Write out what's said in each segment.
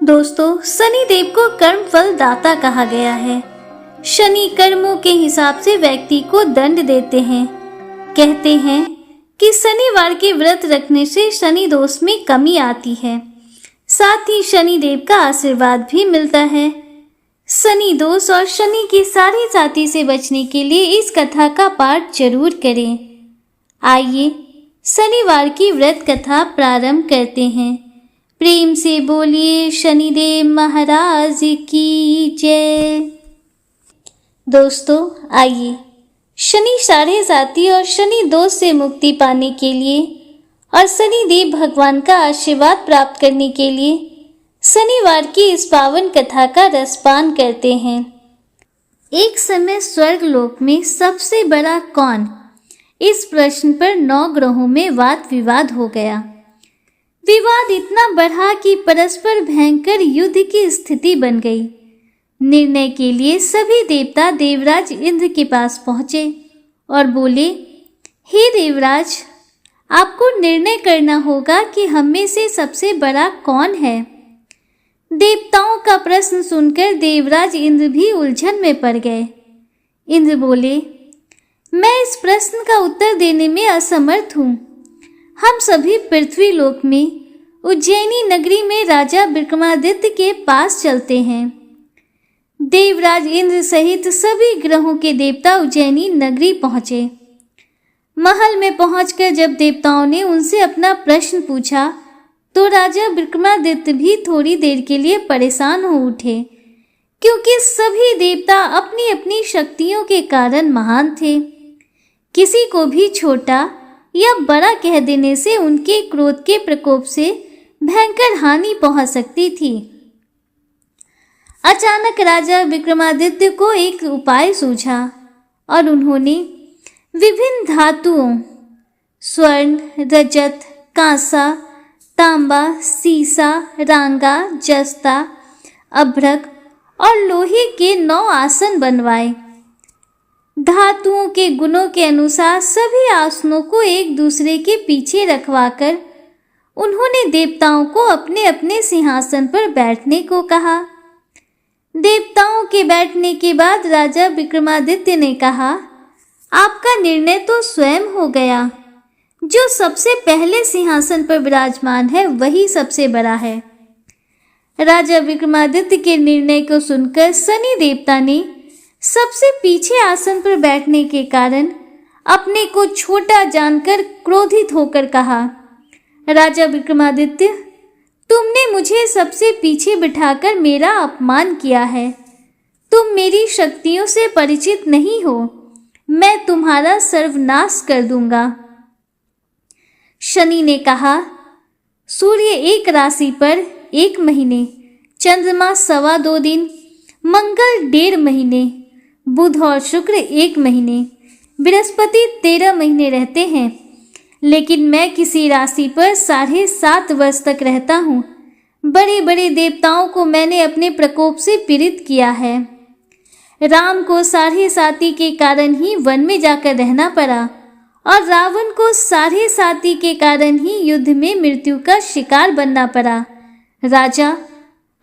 दोस्तों, शनि देव को कर्म फल दाता कहा गया है। शनि कर्मों के हिसाब से व्यक्ति को दंड देते हैं। कहते हैं कि शनिवार के व्रत रखने से शनि दोष में कमी आती है, साथ ही शनि देव का आशीर्वाद भी मिलता है। शनि दोष और शनि की सारी जाति से बचने के लिए इस कथा का पाठ जरूर करें। आइए शनिवार की व्रत कथा प्रारंभ करते हैं। प्रेम से बोलिए शनिदेव महाराज की जय। दोस्तों, आइए शनि सारे जाति और शनि दोष से मुक्ति पाने के लिए और शनि देव भगवान का आशीर्वाद प्राप्त करने के लिए शनिवार की इस पावन कथा का रसपान करते हैं। एक समय स्वर्ग लोक में सबसे बड़ा कौन, इस प्रश्न पर 9 ग्रहों में वाद विवाद हो गया। विवाद इतना बढ़ा कि परस्पर भयंकर युद्ध की स्थिति बन गई। निर्णय के लिए सभी देवता देवराज इंद्र के पास पहुंचे और बोले, हे देवराज, आपको निर्णय करना होगा कि हम में से सबसे बड़ा कौन है। देवताओं का प्रश्न सुनकर देवराज इंद्र भी उलझन में पड़ गए। इंद्र बोले, मैं इस प्रश्न का उत्तर देने में असमर्थ हूँ। हम सभी पृथ्वी लोक में उज्जैनी नगरी में राजा विक्रमादित्य के पास चलते हैं। देवराज इंद्र सहित सभी ग्रहों के देवता उज्जैनी नगरी पहुंचे। महल में पहुंचकर जब देवताओं ने उनसे अपना प्रश्न पूछा तो राजा विक्रमादित्य भी थोड़ी देर के लिए परेशान हो उठे, क्योंकि सभी देवता अपनी अपनी शक्तियों के कारण महान थे। किसी को भी छोटा या बड़ा कह देने से उनके क्रोध के प्रकोप से भयंकर हानि पहुंच सकती थी। अचानक राजा विक्रमादित्य को एक उपाय सूझा और उन्होंने विभिन्न धातुओं स्वर्ण, रजत, कांसा, तांबा, सीसा, रांगा, जस्ता, अभ्रक और लोहे के 9 आसन बनवाए। धातुओं के गुणों के अनुसार सभी आसनों को एक दूसरे के पीछे रखवाकर उन्होंने देवताओं को अपने अपने सिंहासन पर बैठने को कहा। देवताओं के बैठने के बाद राजा विक्रमादित्य ने कहा, आपका निर्णय तो स्वयं हो गया। जो सबसे पहले सिंहासन पर विराजमान है वही सबसे बड़ा है। राजा विक्रमादित्य के निर्णय को सुनकर शनि देवता ने सबसे पीछे आसन पर बैठने के कारण अपने को छोटा जानकर क्रोधित होकर कहा, राजा विक्रमादित्य, तुमने मुझे सबसे पीछे बिठाकर मेरा अपमान किया है। तुम मेरी शक्तियों से परिचित नहीं हो। मैं तुम्हारा सर्वनाश कर दूंगा। शनि ने कहा, सूर्य एक राशि पर 1 महीने, चंद्रमा 2.25 दिन, मंगल 1.5 महीने, बुध और शुक्र 1 महीने, बृहस्पति 13 महीने रहते हैं, लेकिन मैं किसी राशि पर 7.5 वर्ष तक रहता हूँ। बड़े बड़े देवताओं को मैंने अपने प्रकोप से पीड़ित किया है। राम को 7.5 के कारण ही वन में जाकर रहना पड़ा और रावण को 7.5 के कारण ही युद्ध में मृत्यु का शिकार बनना पड़ा। राजा,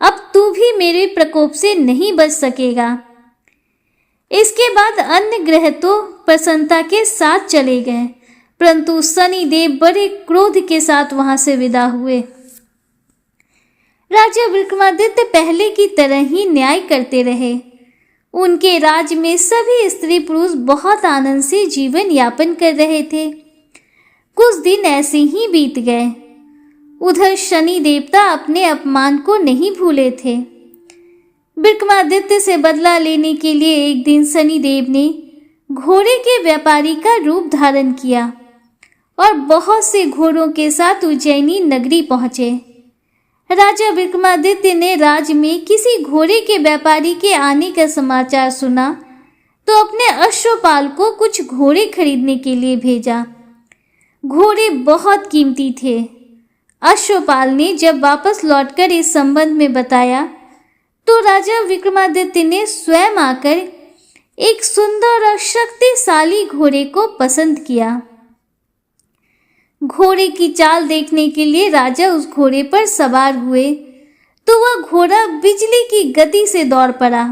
अब तू भी मेरे प्रकोप से नहीं बच सकेगा। इसके बाद अन्य ग्रह तो प्रसन्नता के साथ चले गए, परंतु शनि देव बड़े क्रोध के साथ वहां से विदा हुए। राजा विक्रमादित्य पहले की तरह ही न्याय करते रहे। उनके राज्य में सभी स्त्री पुरुष बहुत आनंद से जीवन यापन कर रहे थे। कुछ दिन ऐसे ही बीत गए। उधर शनि देवता अपने अपमान को नहीं भूले थे। विक्रमादित्य से बदला लेने के लिए एक दिन शनि देव ने घोड़े के व्यापारी का रूप धारण किया और बहुत से घोड़ों के साथ उज्जैनी नगरी पहुंचे। राजा विक्रमादित्य ने राज्य में किसी घोड़े के व्यापारी के आने का समाचार सुना तो अपने अश्वपाल को कुछ घोड़े खरीदने के लिए भेजा। घोड़े बहुत कीमती थे। अश्वपाल ने जब वापस लौटकर इस संबंध में बताया तो राजा विक्रमादित्य ने स्वयं आकर एक सुंदर और शक्तिशाली घोड़े को पसंद किया। घोड़े की चाल देखने के लिए राजा उस घोड़े पर सवार हुए तो वह घोड़ा बिजली की गति से दौड़ पड़ा।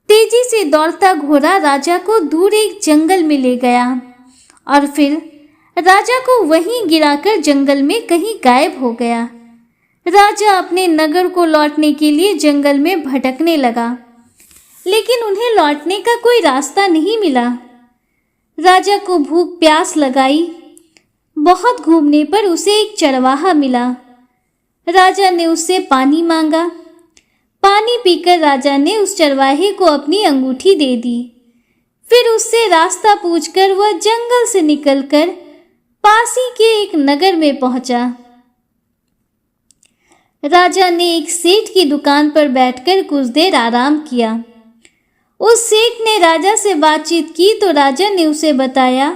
तेजी से दौड़ता घोड़ा राजा को दूर एक जंगल में ले गया और फिर राजा को वहीं गिराकर जंगल में कहीं गायब हो गया। राजा अपने नगर को लौटने के लिए जंगल में भटकने लगा, लेकिन उन्हें लौटने का कोई रास्ता नहीं मिला। राजा को भूख प्यास लगाई। बहुत घूमने पर उसे एक चरवाहा मिला। राजा ने उससे पानी मांगा। पानी पीकर राजा ने उस चरवाहे को अपनी अंगूठी दे दी। फिर उससे रास्ता पूछकर वह जंगल से निकलकर पास ही के एक नगर में पहुंचा। राजा ने एक सेठ की दुकान पर बैठकर कुछ देर आराम किया। उस सेठ ने राजा से बातचीत की तो राजा ने उसे बताया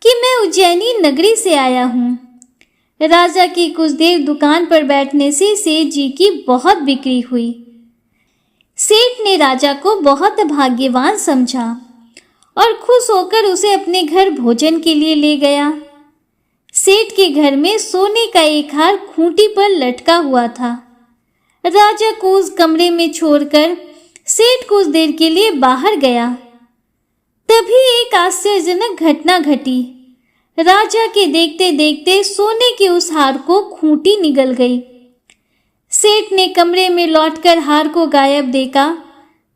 कि मैं उज्जैनी नगरी से आया हूँ। राजा की कुछ देर दुकान पर बैठने से सेठ जी की बहुत बिक्री हुई। सेठ ने राजा को बहुत भाग्यवान समझा और खुश होकर उसे अपने घर भोजन के लिए ले गया। सेठ के घर में सोने का एक हार खूंटी पर लटका हुआ था। राजा को उस कमरे में छोड़कर सेठ कुछ देर के लिए बाहर गया। तभी एक आश्चर्यजनक घटना घटी। राजा के देखते देखते सोने के उस हार को खूंटी निगल गई। सेठ ने कमरे में लौटकर हार को गायब देखा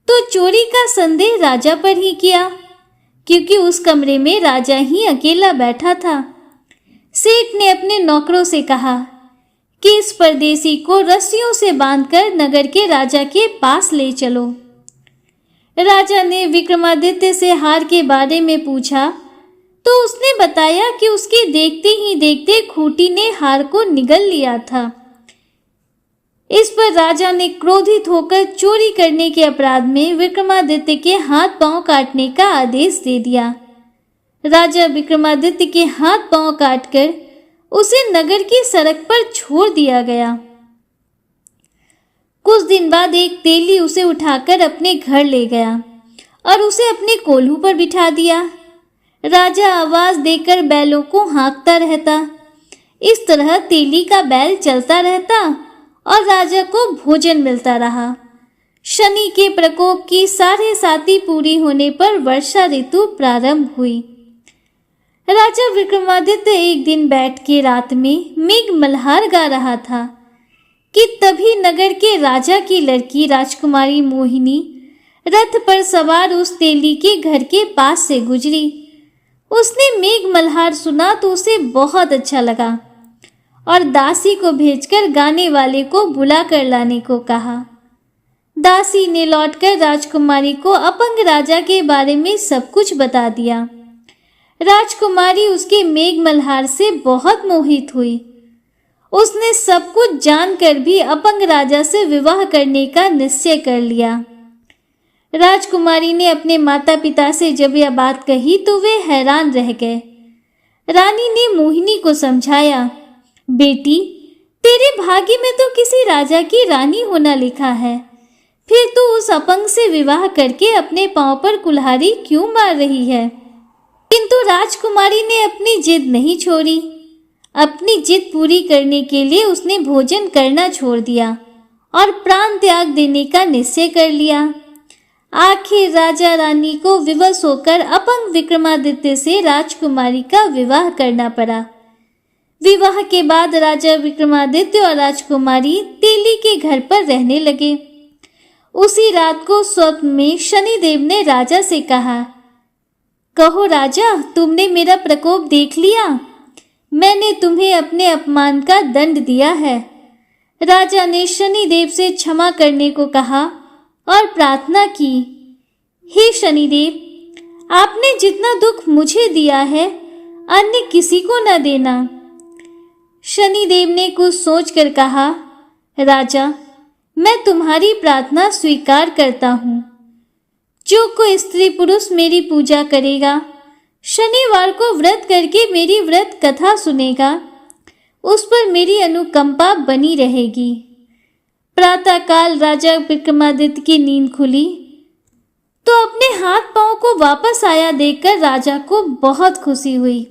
तो चोरी का संदेह राजा पर ही किया, क्योंकि उस कमरे में राजा ही अकेला बैठा था। सेठ ने अपने नौकरों से कहा कि इस परदेसी को रस्सियों से बांधकर नगर के राजा के पास ले चलो। राजा ने विक्रमादित्य से हार के बारे में पूछा तो उसने बताया कि उसके देखते ही देखते खूंटी ने हार को निगल लिया था। इस पर राजा ने क्रोधित होकर चोरी करने के अपराध में विक्रमादित्य के हाथ पांव काटने का आदेश दे दिया। राजा विक्रमादित्य के हाथ पांव काटकर उसे नगर की सड़क पर छोड़ दिया गया। कुछ दिन बाद एक तेली उसे उठाकर अपने घर ले गया और उसे अपने कोल्हू पर बिठा दिया। राजा आवाज देकर बैलों को हाँकता रहता। इस तरह तेली का बैल चलता रहता और राजा को भोजन मिलता रहा। शनि के प्रकोप की 7.5 पूरी होने पर वर्षा ऋतु प्रारंभ हुई। राजा विक्रमादित्य एक दिन बैठ के रात में मेघ मल्हार गा रहा था कि तभी नगर के राजा की लड़की राजकुमारी मोहिनी रथ पर सवार उस तेली के घर के पास से गुजरी। उसने मेघ मल्हार सुना तो उसे बहुत अच्छा लगा और दासी को भेजकर गाने वाले को बुला कर लाने को कहा। दासी ने लौटकर राजकुमारी को अपंग राजा के बारे में सब कुछ बता दिया। राजकुमारी उसके मेघ मल्हार से बहुत मोहित हुई। उसने सब कुछ जानकर भी अपंग राजा से विवाह करने का निश्चय कर लिया। राजकुमारी ने अपने माता पिता से जब यह बात कही तो वे हैरान रह गए। रानी ने मोहिनी को समझाया, बेटी, तेरे भाग्य में तो किसी राजा की रानी होना लिखा है, फिर तू उस अपंग से विवाह करके अपने पांव पर कुल्हाड़ी क्यों मार रही है? किंतु राजकुमारी ने अपनी जिद नहीं छोड़ी। अपनी जिद पूरी करने के लिए उसने भोजन करना छोड़ दिया और प्राण त्याग देने का निश्चय कर लिया। आखिर राजा रानी को विवश होकर अपंग विक्रमादित्य से राजकुमारी का विवाह करना पड़ा। विवाह के बाद राजा विक्रमादित्य और राजकुमारी तेली के घर पर रहने लगे। उसी रात को स्वप्न में शनिदेव ने राजा से कहा, कहो राजा, तुमने मेरा प्रकोप देख लिया। मैंने तुम्हें अपने अपमान का दंड दिया है। राजा ने शनिदेव से क्षमा करने को कहा और प्रार्थना की, हे शनिदेव, आपने जितना दुख मुझे दिया है अन्य किसी को न देना। शनिदेव ने कुछ सोचकर कहा, राजा, मैं तुम्हारी प्रार्थना स्वीकार करता हूँ। जो कोई स्त्री पुरुष मेरी पूजा करेगा, शनिवार को व्रत करके मेरी व्रत कथा सुनेगा, उस पर मेरी अनुकंपा बनी रहेगी। प्रातःकाल राजा विक्रमादित्य की नींद खुली तो अपने हाथ पांव को वापस आया देखकर राजा को बहुत खुशी हुई।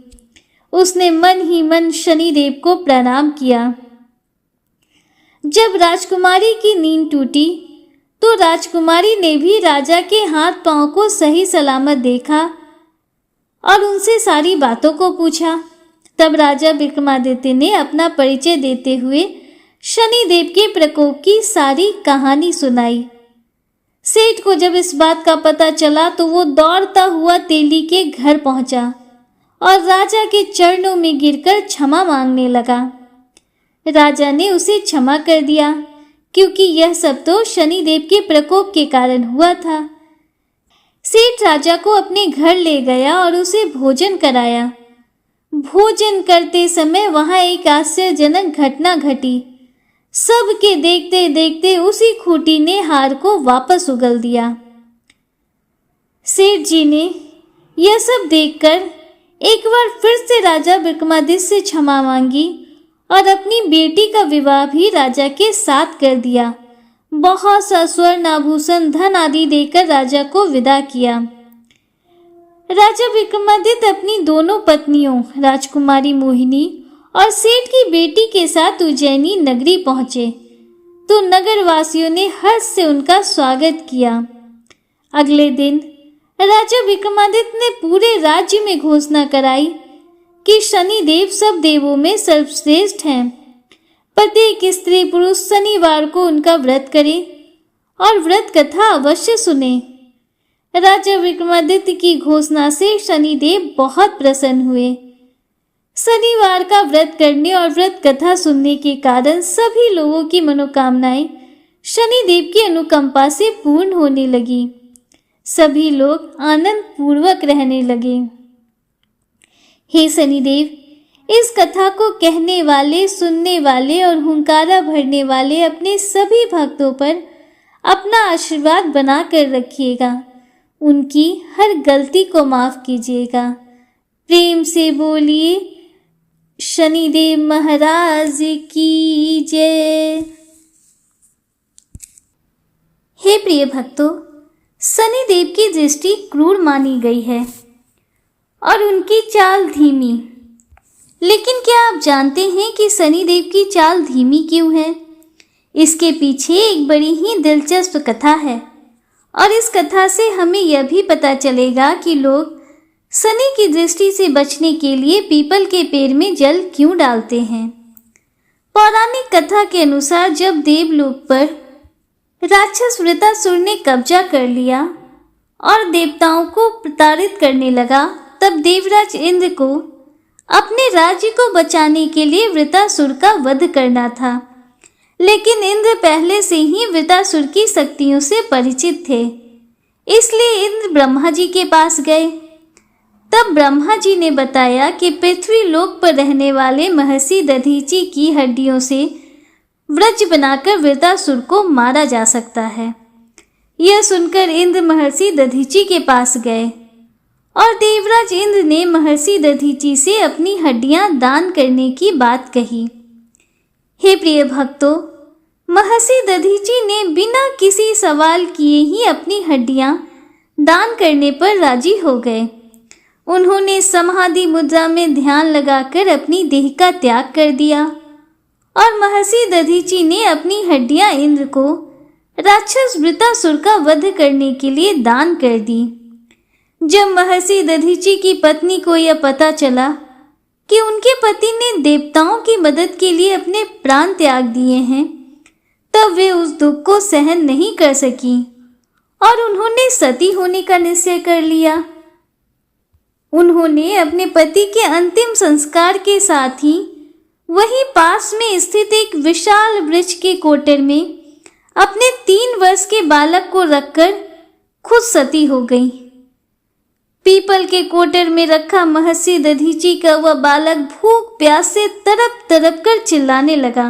उसने मन ही मन शनिदेव को प्रणाम किया। जब राजकुमारी की नींद टूटी तो राजकुमारी ने भी राजा के हाथ पांव को सही सलामत देखा और उनसे सारी बातों को पूछा। तब राजा विक्रमादित्य ने अपना परिचय देते हुए शनिदेव के प्रकोप की सारी कहानी सुनाई। सेठ को जब इस बात का पता चला तो वो दौड़ता हुआ तेली के घर पहुंचा और राजा के चरणों में गिरकर क्षमा मांगने लगा। राजा ने उसे क्षमा कर दिया क्योंकि यह सब तो शनिदेव के प्रकोप के कारण हुआ था। सेठ राजा को अपने घर ले गया और उसे भोजन कराया। भोजन करते समय वहां एक आश्चर्यजनक घटना घटी। सबके देखते देखते उसी खूंटी ने हार को वापस उगल दिया। सेठ जी ने यह सब देखकर एक बार फिर से राजा विक्रमादित्य से क्षमा मांगी और अपनी बेटी का विवाह भी राजा के साथ कर दिया। बहुत सा स्वर्ण आभूषण धन आदि देकर राजा को विदा किया। राजा विक्रमादित्य अपनी दोनों पत्नियों राजकुमारी मोहिनी और सेठ की बेटी के साथ उज्जैनी नगरी पहुंचे तो नगरवासियों ने हर्ष से उनका स्वागत किया। अगले दिन राजा विक्रमादित्य ने पूरे राज्य में घोषणा कराई कि शनिदेव सब देवों में सर्वश्रेष्ठ हैं। प्रत्येक स्त्री पुरुष शनिवार को उनका व्रत करे और व्रत कथा अवश्य सुने। राजा विक्रमादित्य की घोषणा से शनिदेव बहुत प्रसन्न हुए। शनिवार का व्रत करने और व्रत कथा सुनने के कारण सभी लोगों की मनोकामनाएं शनिदेव की अनुकंपा से पूर्ण होने लगी। सभी लोग आनंद पूर्वक रहने लगे। हे शनिदेव, इस कथा को कहने वाले, सुनने वाले और हुंकारा भरने वाले अपने सभी भक्तों पर अपना आशीर्वाद बना कर रखिएगा। उनकी हर गलती को माफ कीजिएगा। प्रेम से बोलिए शनिदेव महाराज की जय। हे प्रिय भक्तों, शनिदेव की दृष्टि क्रूर मानी गई है और उनकी चाल धीमी। लेकिन क्या आप जानते हैं कि शनिदेव की चाल धीमी क्यों है? इसके पीछे एक बड़ी ही दिलचस्प कथा है और इस कथा से हमें यह भी पता चलेगा कि लोग शनि की दृष्टि से बचने के लिए पीपल के पेड़ में जल क्यों डालते हैं। पौराणिक कथा के अनुसार जब देवलोक पर राक्षस वृत्रासुर ने कब्जा कर लिया और देवताओं को प्रताड़ित करने लगा, तब देवराज इंद्र को अपने राज्य को बचाने के लिए वृत्रासुर का वध करना था। लेकिन इंद्र पहले से ही वृत्रासुर की शक्तियों से परिचित थे, इसलिए इंद्र ब्रह्मा जी के पास गए। तब ब्रह्मा जी ने बताया कि पृथ्वी लोक पर रहने वाले महर्षि दधीचि की हड्डियों से वज्र बनाकर वृत्रासुर को मारा जा सकता है। यह सुनकर इंद्र महर्षि दधीचि के पास गए और देवराज इंद्र ने महर्षि दधीचि से अपनी हड्डियां दान करने की बात कही। हे प्रिय भक्तों, महर्षि दधीचि ने बिना किसी सवाल किए ही अपनी हड्डियां दान करने पर राजी हो गए। उन्होंने समाधि मुद्रा में ध्यान लगाकर अपनी देह का त्याग कर दिया और महर्षि दधीचि ने अपनी हड्डियां इंद्र को राक्षस वृत्रासुर का वध करने के लिए दान कर दी। जब महर्षि दधीचि की पत्नी को यह पता चला कि उनके पति ने देवताओं की मदद के लिए अपने प्राण त्याग दिए हैं, तब वे उस दुख को सहन नहीं कर सकी और उन्होंने सती होने का निश्चय कर लिया। उन्होंने अपने पति के अंतिम संस्कार के साथ ही वहीं पास में स्थित एक विशाल वृक्ष के कोटर में अपने 3 वर्ष के बालक को रखकर खुद सती हो गई। पीपल के कोटर में रखा महर्षि दधीचि का वह बालक भूख प्यास से तड़प तड़प कर चिल्लाने लगा।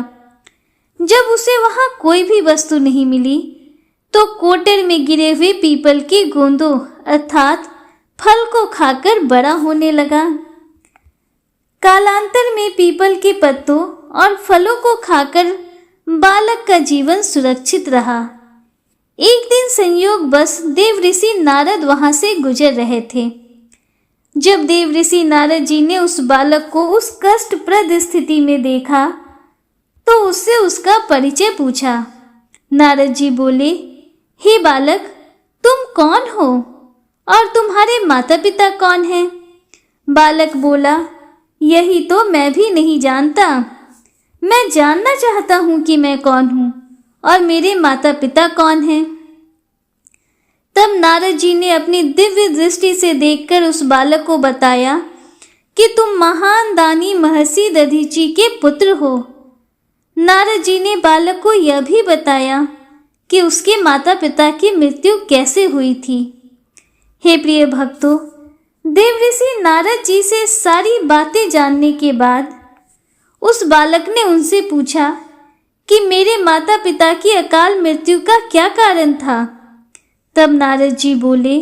जब उसे वहां कोई भी वस्तु नहीं मिली तो कोटर में गिरे हुए पीपल के गोंदों अर्थात फल को खाकर बड़ा होने लगा। कालांतर में पीपल के पत्तों और फलों को खाकर बालक का जीवन सुरक्षित रहा। एक दिन संयोग बस देव ऋषि नारद वहां से गुजर रहे थे। जब देव ऋषि नारद जी ने उस बालक को उस कष्टप्रद स्थिति में देखा तो उससे उसका परिचय पूछा। नारद जी बोले, हे बालक, तुम कौन हो और तुम्हारे माता पिता कौन हैं? बालक बोला, यही तो मैं भी नहीं जानता। मैं जानना चाहता हूँ कि मैं कौन हूँ और मेरे माता पिता कौन हैं। तब नारद जी ने अपनी दिव्य दृष्टि से देखकर उस बालक को बताया कि तुम महान दानी महर्षि दधीची के पुत्र हो। नारद जी ने बालक को यह भी बताया कि उसके माता पिता की मृत्यु कैसे हुई थी। हे प्रिय भक्तों, देवऋषि नारद जी से सारी बातें जानने के बाद उस बालक ने उनसे पूछा कि मेरे माता पिता की अकाल मृत्यु का क्या कारण था। तब नारद जी बोले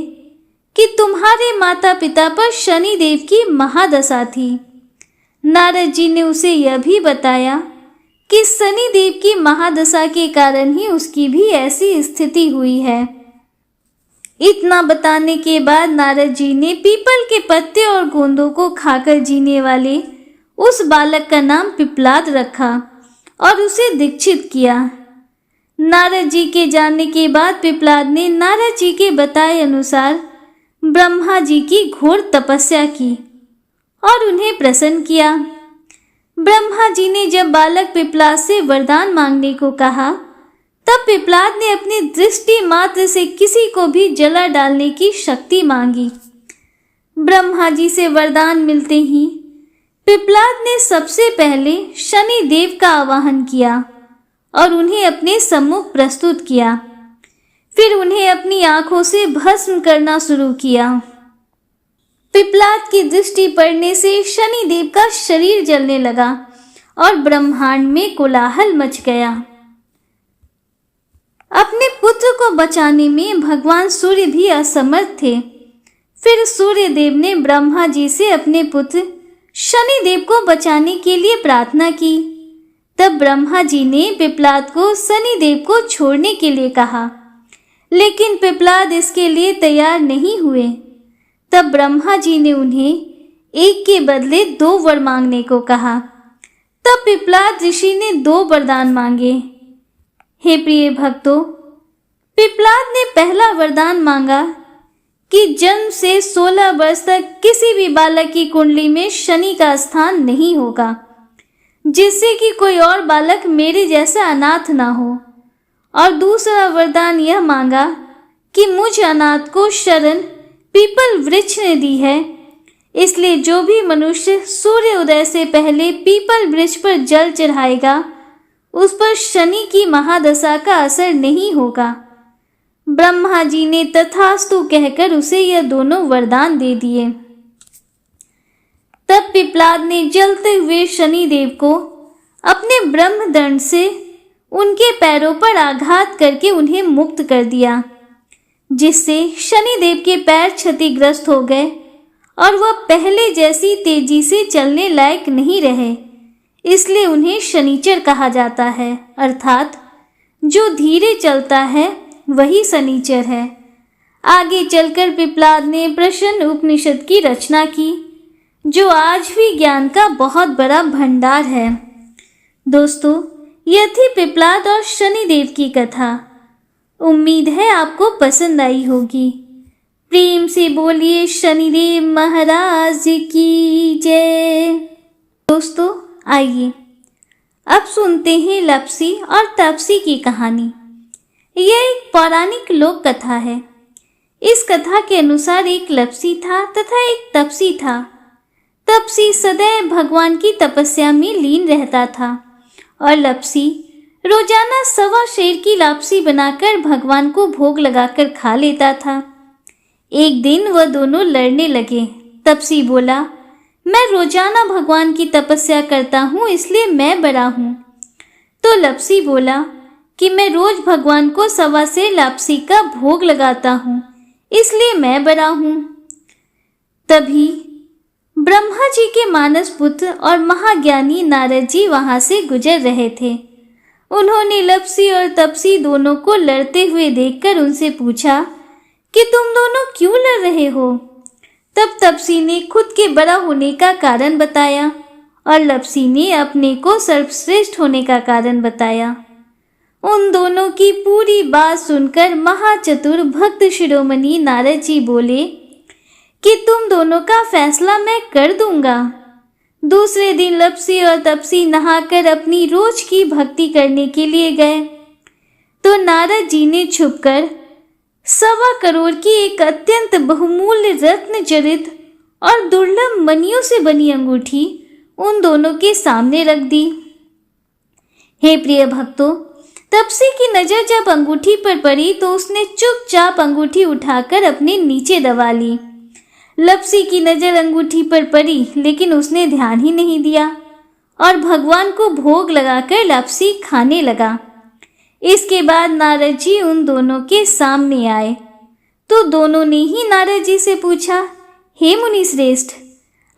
कि तुम्हारे माता पिता पर शनि देव की महादशा थी। नारद जी ने उसे यह भी बताया कि शनि देव की महादशा के कारण ही उसकी भी ऐसी स्थिति हुई है। इतना बताने के बाद नारद जी ने पीपल के पत्ते और गोंदों को खाकर जीने वाले उस बालक का नाम पिप्लाद रखा और उसे दीक्षित किया। नारद जी के जानने के बाद पिप्लाद ने नारद जी के बताए अनुसार ब्रह्मा जी की घोर तपस्या की और उन्हें प्रसन्न किया। ब्रह्मा जी ने जब बालक पिप्लाद से वरदान मांगने को कहा, तब पिप्लाद ने अपनी दृष्टि मात्र से किसी को भी जला डालने की शक्ति मांगी। ब्रह्मा जी से वरदान मिलते ही पिप्लाद ने सबसे पहले शनि देव का आवाहन किया और उन्हें अपने सम्मुख प्रस्तुत किया। फिर उन्हें अपनी आंखों से भस्म करना शुरू किया। पिप्लाद की दृष्टि पड़ने से शनि देव का शरीर जलने लगा और ब्रह्मांड में कोलाहल मच गया। अपने पुत्र को बचाने में भगवान सूर्य भी असमर्थ थे। फिर सूर्य देव ने ब्रह्मा जी से अपने पुत्र शनि देव को बचाने के लिए प्रार्थना की। तब ब्रह्मा जी ने पिप्लाद को शनि देव को छोड़ने के लिए कहा, लेकिन पिप्लाद इसके लिए तैयार नहीं हुए। तब ब्रह्मा जी ने उन्हें एक के बदले 2 वर मांगने को कहा। तब पिप्लाद ऋषि ने 2 वरदान मांगे। हे प्रिय भक्तों, पिप्लाद ने पहला वरदान मांगा कि जन्म से 16 वर्ष तक किसी भी बालक की कुंडली में शनि का स्थान नहीं होगा, जिससे कि कोई और बालक मेरे जैसा अनाथ ना हो। और दूसरा वरदान यह मांगा कि मुझ अनाथ को शरण पीपल वृक्ष ने दी है, इसलिए जो भी मनुष्य सूर्य उदय से पहले पीपल वृक्ष पर जल चढ़ाएगा, उस पर शनि की महादशा का असर नहीं होगा। ब्रह्मा जी ने तथास्तु कहकर उसे यह दोनों वरदान दे दिए। तब पिप्लाद ने जलते हुए शनि देव को अपने ब्रह्मदंड से उनके पैरों पर आघात करके उन्हें मुक्त कर दिया, जिससे शनि देव के पैर क्षतिग्रस्त हो गए और वह पहले जैसी तेजी से चलने लायक नहीं रहे। इसलिए उन्हें शनिचर कहा जाता है, अर्थात जो धीरे चलता है वही शनिचर है। आगे चलकर पिप्लाद ने प्रश्न उपनिषद की रचना की, जो आज भी ज्ञान का बहुत बड़ा भंडार है। दोस्तों, यह थी पिप्लाद और शनिदेव की कथा। उम्मीद है आपको पसंद आई होगी। प्रेम से बोलिए शनिदेव महाराज की जय। दोस्तों, आइए अब सुनते हैं लप्सी और तपसी की कहानी। यह एक पौराणिक लोक कथा है। इस कथा के अनुसार एक लप्सी था तथा एक तपसी था। तपसी सदैव भगवान की तपस्या में लीन रहता था और लप्सी रोजाना 1.25 शेर की लापसी बनाकर भगवान को भोग लगाकर खा लेता था। एक दिन वह दोनों लड़ने लगे। तपसी बोला, मैं रोजाना भगवान की तपस्या करता हूँ, इसलिए मैं बड़ा हूँ। तो लप्सी बोला कि मैं रोज भगवान को 1.25 सेर लापसी का भोग लगाता हूँ, इसलिए मैं बड़ा हूँ। तभी ब्रह्मा जी के मानस पुत्र और महाज्ञानी नारद जी वहां से गुजर रहे थे। उन्होंने लप्सी और तपसी दोनों को लड़ते हुए देखकर उनसे पूछा कि तुम दोनों क्यों लड़ रहे हो। तब तपसी ने खुद के बड़ा होने का कारण बताया और लप्सी ने अपने को सर्वश्रेष्ठ होने का कारण बताया। उन दोनों की पूरी बात सुनकर महाचतुर भक्त शिरोमणि नारद जी बोले कि तुम दोनों का फैसला मैं कर दूंगा। दूसरे दिन लप्सी और तपसी नहाकर अपनी रोज की भक्ति करने के लिए गए तो नारद जी ने छुपकर 1.25 करोड़ की एक अत्यंत बहुमूल्य रत्न जड़ित और दुर्लभ मणियों से बनी अंगूठी उन दोनों के सामने रख दी। हे प्रिय भक्तों, तपसी की नजर जब अंगूठी पर पड़ी तो उसने चुपचाप अंगूठी उठाकर अपने नीचे दबा ली। लप्सी की नजर अंगूठी पर पड़ी लेकिन उसने ध्यान ही नहीं दिया और भगवान को भोग लगाकर लप्सी खाने लगा। इसके बाद नारद जी उन दोनों के सामने आए तो दोनों ने ही नारद जी से पूछा, हे मुनि श्रेष्ठ,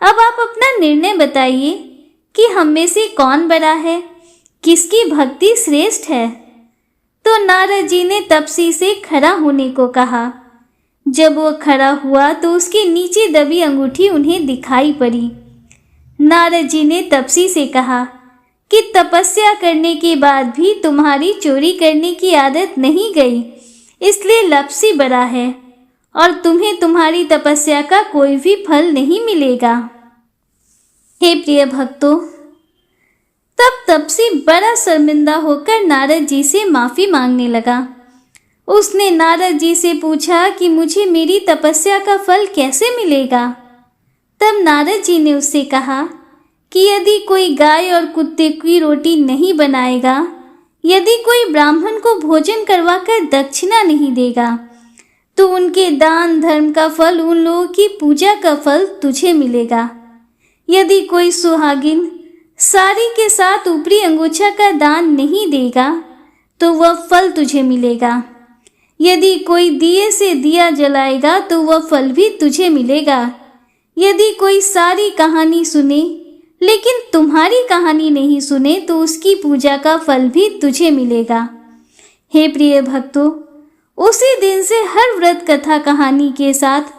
अब आप अपना निर्णय बताइए कि हम में से कौन बड़ा है, किसकी भक्ति श्रेष्ठ है। तो नारद जी ने तपसी से खड़ा होने को कहा। जब वो खड़ा हुआ तो उसके नीचे दबी अंगूठी उन्हें दिखाई पड़ी। नारद जी ने तपसी से कहा कि तपस्या करने के बाद भी तुम्हारी चोरी करने की आदत नहीं गई, इसलिए लप्सी बड़ा है और तुम्हें तुम्हारी तपस्या का कोई भी फल नहीं मिलेगा। हे प्रिय भक्तों, तब तपसी बड़ा शर्मिंदा होकर नारद जी से माफी मांगने लगा। उसने नारद जी से पूछा कि मुझे मेरी तपस्या का फल कैसे मिलेगा। तब नारद जी ने उससे कहा कि यदि कोई गाय और कुत्ते की रोटी नहीं बनाएगा, यदि कोई ब्राह्मण को भोजन करवाकर दक्षिणा नहीं देगा, तो उनके दान धर्म का फल, उन लोगों की पूजा का फल तुझे मिलेगा। यदि कोई सुहागिन साड़ी के साथ ऊपरी अंगूछा का दान नहीं देगा, तो वह फल तुझे मिलेगा। यदि कोई दिए से दिया जलाएगा तो वह फल भी तुझे मिलेगा। यदि कोई सारी कहानी सुने लेकिन तुम्हारी कहानी नहीं सुने तो उसकी पूजा का फल भी तुझे मिलेगा। हे प्रिय भक्तों, उसी दिन से हर व्रत कथा कहानी के साथ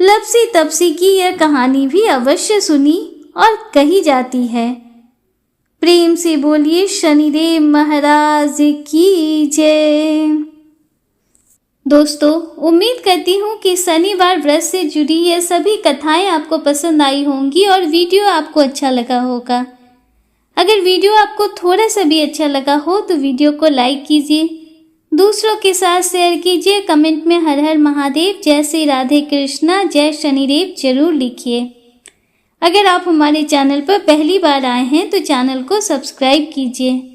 लप्सी तपसी की यह कहानी भी अवश्य सुनी और कही जाती है। प्रेम से बोलिए शनिदेव महाराज की जय। दोस्तों, उम्मीद करती हूँ कि शनिवार व्रत से जुड़ी ये सभी कथाएं आपको पसंद आई होंगी और वीडियो आपको अच्छा लगा होगा। अगर वीडियो आपको थोड़ा सा भी अच्छा लगा हो तो वीडियो को लाइक कीजिए, दूसरों के साथ शेयर कीजिए, कमेंट में हर हर महादेव, जय श्री राधे कृष्णा, जय शनिदेव जरूर लिखिए। अगर आप हमारे चैनल पर पहली बार आए हैं तो चैनल को सब्सक्राइब कीजिए,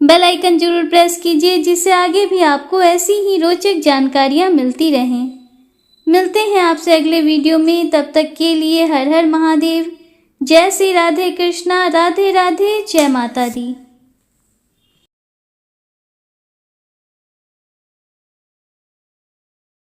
बेल आइकन जरूर प्रेस कीजिए जिससे आगे भी आपको ऐसी ही रोचक जानकारियाँ मिलती रहें। मिलते हैं आपसे अगले वीडियो में, तब तक के लिए हर हर महादेव, जय श्री राधे कृष्णा, राधे राधे, जय माता दी।